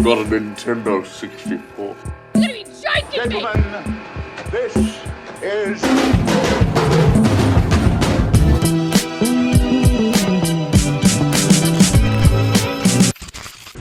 got a Nintendo 64. You're gonna be joking me! Gentlemen, this is...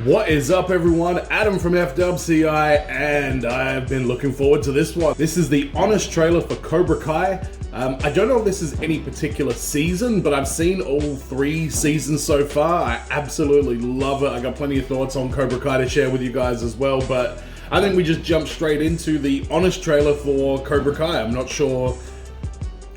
What is up, everyone? Adam from FWCI, and I've been looking forward to this one. This is the honest trailer for Cobra Kai. I don't know if this is any particular season, but I've seen all 3 seasons so far. I absolutely love it. I got plenty of thoughts on Cobra Kai to share with you guys as well, but I think we just jump straight into the honest trailer for Cobra Kai. I'm not sure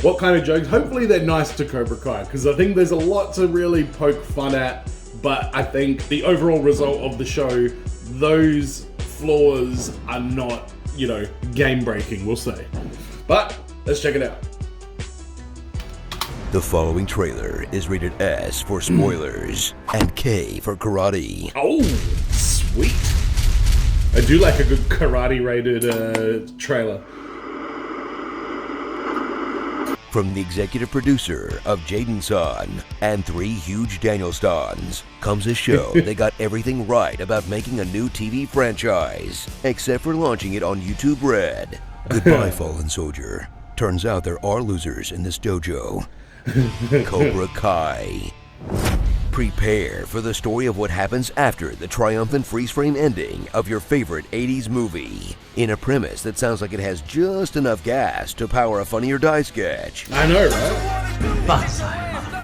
what kind of jokes. Hopefully they're nice to Cobra Kai, because I think there's a lot to really poke fun at. But I think the overall result of the show, those flaws are not, game breaking, we'll say. But let's check it out. The following trailer is rated S for spoilers and K for karate. Oh, sweet. I do like a good karate rated trailer. From the executive producer of Jaden-san and 3 huge Daniel Stans comes a show that got everything right about making a new TV franchise, except for launching it on YouTube Red. Goodbye, fallen soldier. Turns out there are losers in this dojo. Cobra Kai. Prepare for the story of what happens after the triumphant freeze-frame ending of your favorite 80s movie, in a premise that sounds like it has just enough gas to power a Funny or Die sketch. I know, right?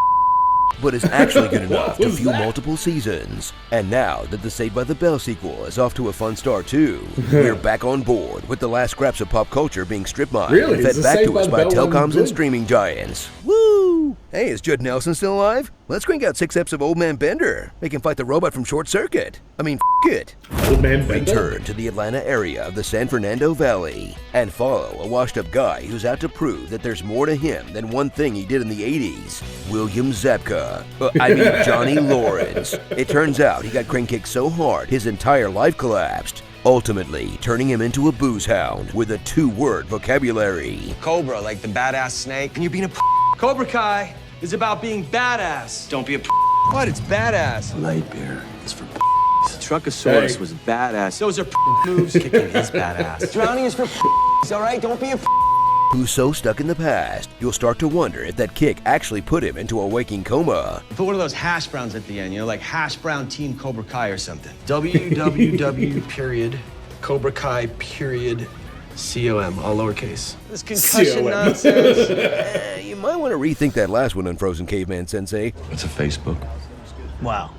But is actually good enough to fuel multiple seasons. And now that the Saved by the Bell sequel is off to a fun start too, we're back on board with the last scraps of pop culture being strip mined and fed back to us by telecoms and streaming giants. Woo! Hey, is Judd Nelson still alive? Let's crank out 6 eps of Old Man Bender. Make him fight the robot from Short Circuit. It. Old Man Bender? Return to the Atlanta area of the San Fernando Valley and follow a washed-up guy who's out to prove that there's more to him than one thing he did in the 80s. William Zabka. Johnny Lawrence. It turns out he got crane kicked so hard his entire life collapsed, ultimately turning him into a booze hound with a 2-word vocabulary. Cobra, like the badass snake. And you're being a Cobra Kai is about being badass. Don't be a What? It's badass. Light beer is for Truckosaurus was badass. Those are moves. Kicking his badass. Drowning is for all right? Don't be a Who's so stuck in the past, you'll start to wonder if that kick actually put him into a waking coma. Put one of those hash browns at the end, like Hash Brown Team Cobra Kai or something. www period Cobra Kai period COM, all lowercase. This concussion nonsense. You might want to rethink that last one, Unfrozen Caveman Sensei. It's a Facebook. Wow.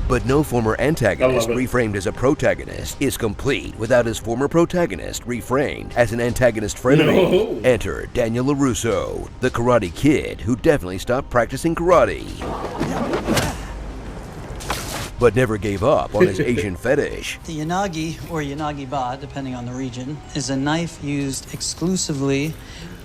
But no former antagonist reframed as a protagonist is complete without his former protagonist reframed as an antagonist frenemy. No. Enter Daniel LaRusso, the Karate Kid who definitely stopped practicing karate, but never gave up on his Asian fetish. The yanagi, or yanagi-ba, depending on the region, is a knife used exclusively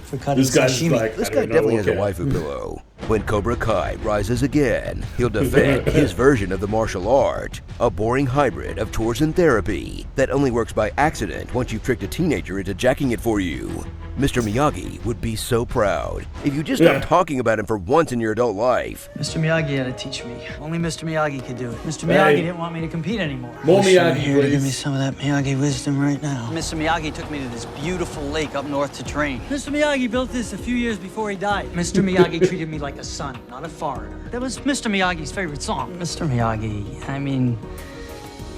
for cutting sashimi. This guy definitely has a waifu pillow. When Cobra Kai rises again, he'll defend his version of the martial art, a boring hybrid of tours and therapy that only works by accident once you've tricked a teenager into jacking it for you. Mr. Miyagi would be so proud if you just stopped talking about him for once in your adult life. Mr. Miyagi had to teach me. Only Mr. Miyagi could do it. Mr. Miyagi didn't want me to compete anymore. More Miyagi, here to give me some of that Miyagi wisdom right now. Mr. Miyagi took me to this beautiful lake up north to train. Mr. Miyagi built this a few years before he died. Mr. Miyagi treated me like a son, not a foreigner. That was Mr. Miyagi's favorite song. Mr. Miyagi,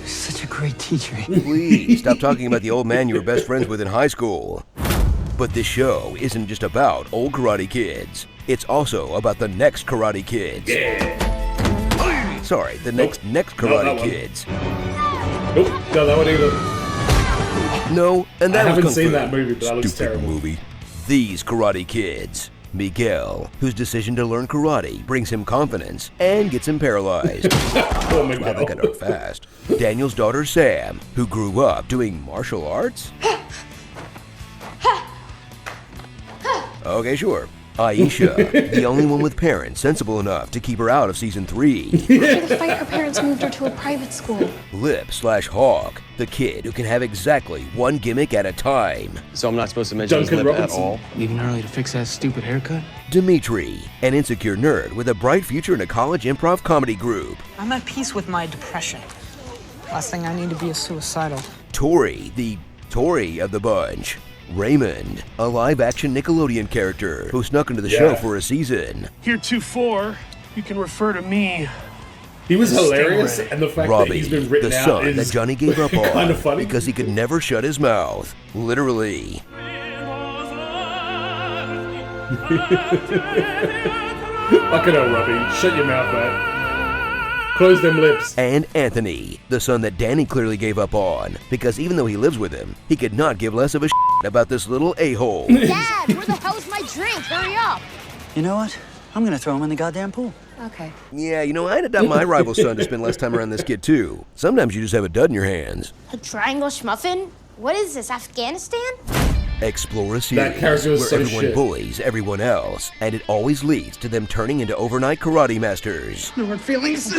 you're such a great teacher. Please stop talking about the old man you were best friends with in high school. But this show isn't just about old Karate Kids. It's also about the next Karate Kids. Yeah. Sorry, the next Karate Kids. Nope, no, that one either. No, and that I haven't was seen that movie, but that looks Stupid terrible. Movie. These Karate Kids. Miguel, whose decision to learn karate brings him confidence and gets him paralyzed. Oh, wow, that got dark fast. Daniel's daughter Sam, who grew up doing martial arts. Okay, sure. Aisha, the only one with parents sensible enough to keep her out of season 3. After the fight, her parents moved her to a private school. Lip/Hawk, the kid who can have exactly one gimmick at a time. So I'm not supposed to mention his lip at all? Leaving early to fix that stupid haircut? Dimitri, an insecure nerd with a bright future in a college improv comedy group. I'm at peace with my depression. Last thing I need to be is suicidal. Tori, the Tory of the bunch. Raymond, a live-action Nickelodeon character who snuck into the show for a season. Heretofore, you can refer to me. He was hilarious, and the fact Robbie, that he's been written the out son is that Johnny gave up on kind of funny because he could never shut his mouth. Literally. Fucking hell, Robbie. Shut your mouth, mate. Close them lips. And Anthony, the son that Danny clearly gave up on, because even though he lives with him, he could not give less of a shit about this little a-hole. Dad, where the hell's my drink? Hurry up. You know what? I'm gonna throw him in the goddamn pool. Okay. Yeah, you know, I'd adopt my rival son to spend less time around this kid too. Sometimes you just have a dud in your hands. A triangle schmuffin? What is this, Afghanistan? Explore a That series character was where so everyone shit. bullies everyone else, and it always leads to them turning into overnight karate masters. No hard feelings.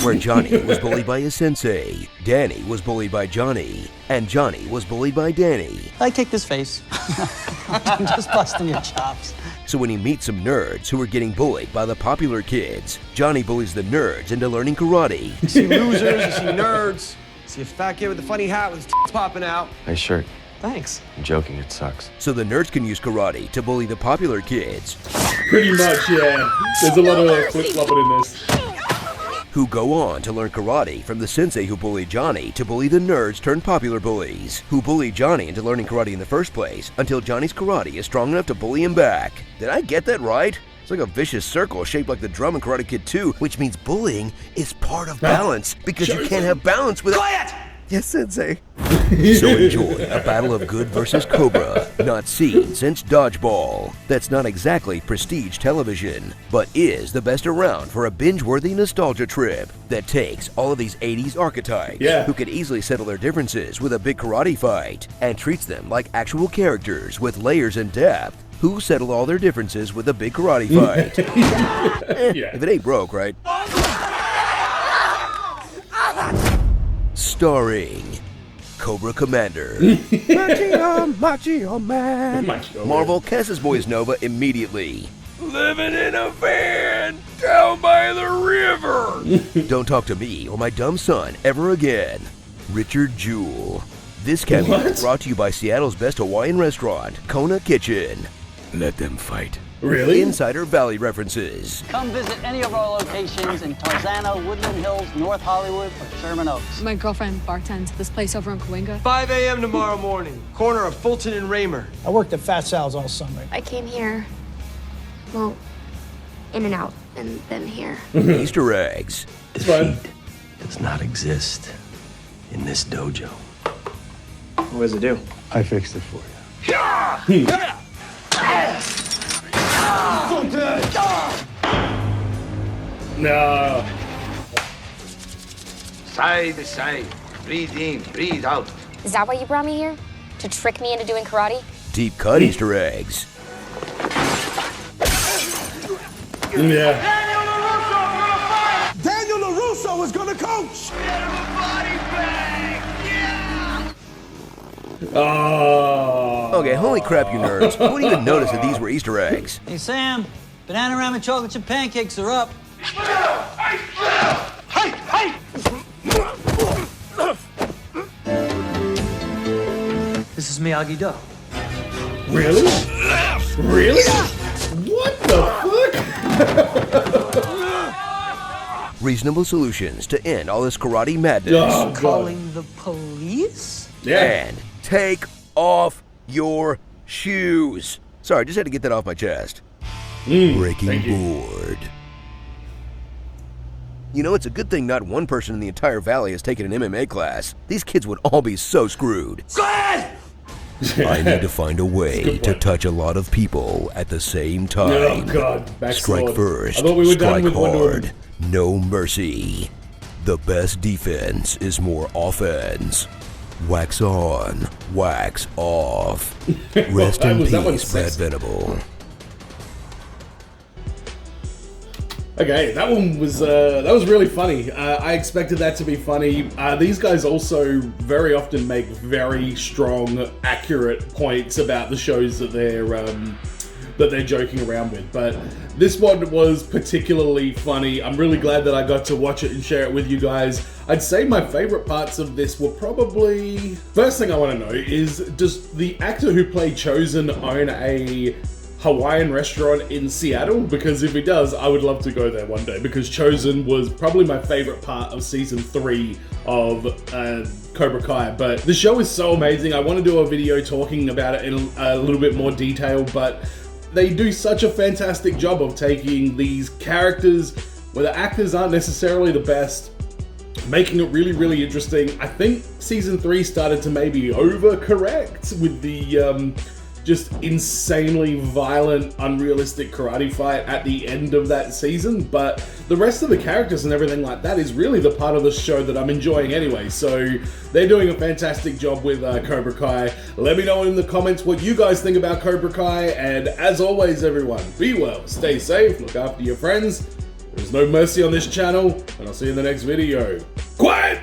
Where Johnny was bullied by his sensei, Danny was bullied by Johnny, and Johnny was bullied by Danny. I kicked his face. I'm just busting your chops. So when he meets some nerds who are getting bullied by the popular kids, Johnny bullies the nerds into learning karate. You see losers, you see nerds. See a fat kid with a funny hat with his popping out. Nice shirt. Thanks. I'm joking, it sucks. So the nerds can use karate to bully the popular kids, Pretty much, yeah. There's a lot of flip-flopping in this. who go on to learn karate from the sensei who bullied Johnny to bully the nerds turned popular bullies, who bullied Johnny into learning karate in the first place until Johnny's karate is strong enough to bully him back. Did I get that right? It's like a vicious circle shaped like the drum in Karate Kid 2, which means bullying is part of balance because you can't have balance without— Quiet! Yes, sensei. So enjoy a battle of good versus Cobra, not seen since Dodgeball. That's not exactly prestige television, but is the best around for a binge-worthy nostalgia trip that takes all of these 80s archetypes who could easily settle their differences with a big karate fight and treats them like actual characters with layers and depth who settle all their differences with a big karate fight. If it ain't broke, right? Starring Cobra Commander, Machio Man. Marvel casts Boys Nova immediately. Living in a van down by the river. Don't talk to me or my dumb son ever again. Richard Jewell. This cameo is brought to you by Seattle's best Hawaiian restaurant, Kona Kitchen. Let them fight. Really? Insider Valley references. Come visit any of our locations in Tarzana, Woodland Hills, North Hollywood, or Sherman Oaks. My girlfriend bartends at this place over in Cahuenga. 5 a.m. tomorrow morning, corner of Fulton and Raymer. I worked at Fat Sal's all summer. I came here, well, in and out, and then here. Easter eggs. Defeat does not exist in this dojo. What does it do? I fixed it for you. No. Side to side. Breathe in, breathe out. Is that why you brought me here? To trick me into doing karate? Deep cut Easter eggs. Yeah. Daniel LaRusso is gonna coach! Oh. Okay, holy crap, you nerds. Who would even notice that these were Easter eggs? Hey, Sam, banana ramen chocolate chip pancakes are up. This is Miyagi Do. Really? Really? What the fuck? Reasonable solutions to end all this karate madness. Oh, God. Calling the police? And take off your shoes. Sorry, I just had to get that off my chest. Breaking board. You know, it's a good thing not one person in the entire valley has taken an MMA class. These kids would all be so screwed. I need to find a way to touch a lot of people at the same time. Oh, God. Strike Backsword. first, I thought we were done strike with Wonder Woman. hard, no mercy. The best defense is more offense. Wax on, wax off. Rest in peace, Brad Venable. Okay, that one was really funny. I expected that to be funny. These guys also very often make very strong, accurate points about the shows that they're that they're joking around with. But this one was particularly funny. I'm really glad that I got to watch it and share it with you guys. I'd say my favorite parts of this were probably... First thing I want to know is, does the actor who played Chosen own a Hawaiian restaurant in Seattle? Because if he does, I would love to go there one day, because Chosen was probably my favorite part of season 3 of Cobra Kai. But the show is so amazing. I want to do a video talking about it in a little bit more detail, but they do such a fantastic job of taking these characters where the actors aren't necessarily the best, making it really, really interesting. I think season 3 started to maybe overcorrect with the just insanely violent, unrealistic karate fight at the end of that season, but the rest of the characters and everything like that is really the part of the show that I'm enjoying anyway. So they're doing a fantastic job with Cobra Kai. Let me know in the comments what you guys think about Cobra Kai, and as always everyone, be well, stay safe, look after your friends. There's no mercy on this channel, and I'll see you in the next video. Quiet!